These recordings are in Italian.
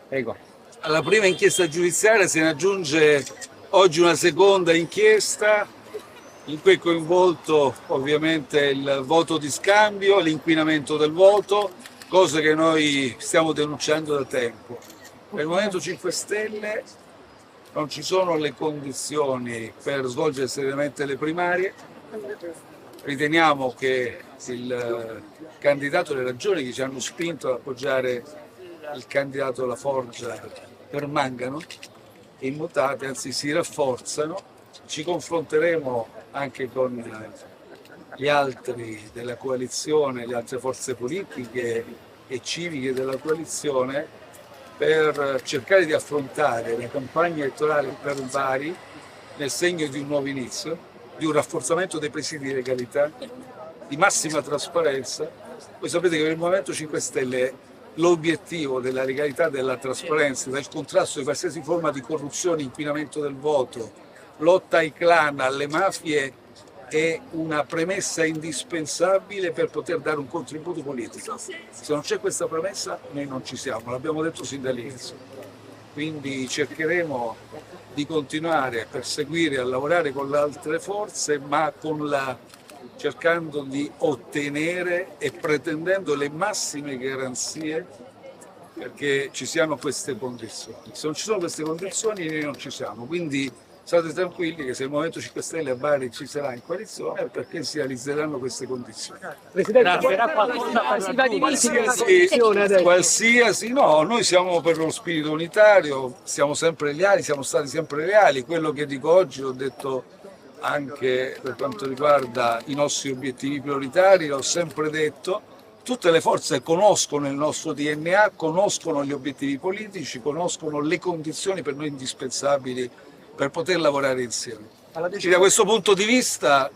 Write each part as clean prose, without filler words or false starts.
Prego. Alla prima inchiesta giudiziaria se ne aggiunge oggi una seconda inchiesta in cui è coinvolto ovviamente il voto di scambio, l'inquinamento del voto, cose che noi stiamo denunciando da tempo. Per il Movimento 5 Stelle non ci sono le condizioni per svolgere seriamente le primarie. Riteniamo che il candidato, le ragioni che ci hanno spinto ad appoggiare il candidato La Forgia permangano immutate, anzi si rafforzano. Ci confronteremo anche con gli altri della coalizione, le altre forze politiche e civiche della coalizione per cercare di affrontare la campagna elettorale per Bari nel segno di un nuovo inizio, di un rafforzamento dei presidi di legalità, di massima trasparenza. Voi sapete che per il Movimento 5 Stelle l'obiettivo della legalità, della trasparenza, del contrasto di qualsiasi forma di corruzione, inquinamento del voto, lotta ai clan, alle mafie è una premessa indispensabile per poter dare un contributo politico. Se non c'è questa premessa noi non ci siamo, l'abbiamo detto sin dall'inizio. Quindi cercheremo di continuare a perseguire, a lavorare con le altre forze, ma cercando di ottenere e pretendendo le massime garanzie perché ci siano queste condizioni. Se non ci sono queste condizioni noi non ci siamo, quindi state tranquilli che se il Movimento 5 Stelle a Bari ci sarà in coalizione è perché si realizzeranno queste condizioni. Presidente, verrà qualcosa di Qualsiasi, no, noi siamo per lo spirito unitario, siamo sempre leali, siamo stati sempre leali, quello che dico oggi l'ho detto anche per quanto riguarda i nostri obiettivi prioritari, l'ho sempre detto. Tutte le forze conoscono il nostro DNA, conoscono gli obiettivi politici, conoscono le condizioni per noi indispensabili per poter lavorare insieme. Quindi da questo punto di vista,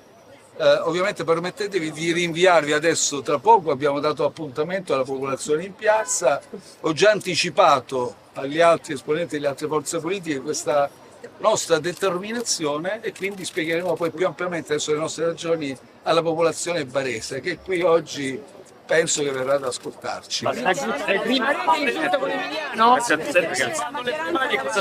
ovviamente permettetevi di rinviarvi adesso, tra poco abbiamo dato appuntamento alla popolazione in piazza, ho già anticipato agli altri esponenti delle altre forze politiche questa nostra determinazione e quindi spiegheremo poi più ampiamente adesso le nostre ragioni alla popolazione barese che qui oggi penso che verrà ad ascoltarci.